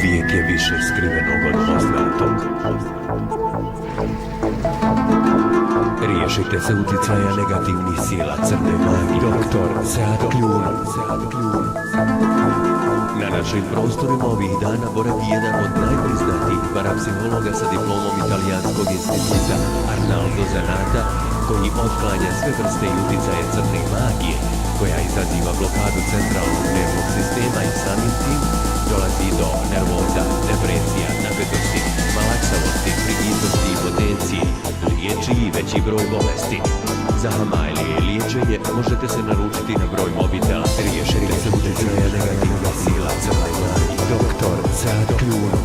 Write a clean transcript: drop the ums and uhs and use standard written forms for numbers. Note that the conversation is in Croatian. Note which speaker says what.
Speaker 1: Uvijek je više skrivenog od poznatog. Riješite se uticaja negativnih sila crne magije. Doktor Sead Kljunov. Na našim prostorima ovih dana boravi jedan od najpriznatijih parapsihologa sa diplomom Italijanskog instituta Arnaldo Zanata, koji otklanja sve vrste i uticaje crne magije, koja izaziva blokadu centralnog nervnog sistema i samim tim dolazi do nervoza, depresija, napetosti, malaksavosti, frigidnosti i potencije, liječi i veći broj bolesti. Za Hamailije liječenje možete se naručiti na broj mobitela. Riješite se uticaja negativnih sila crne magije. Doktor Sead Kljunov.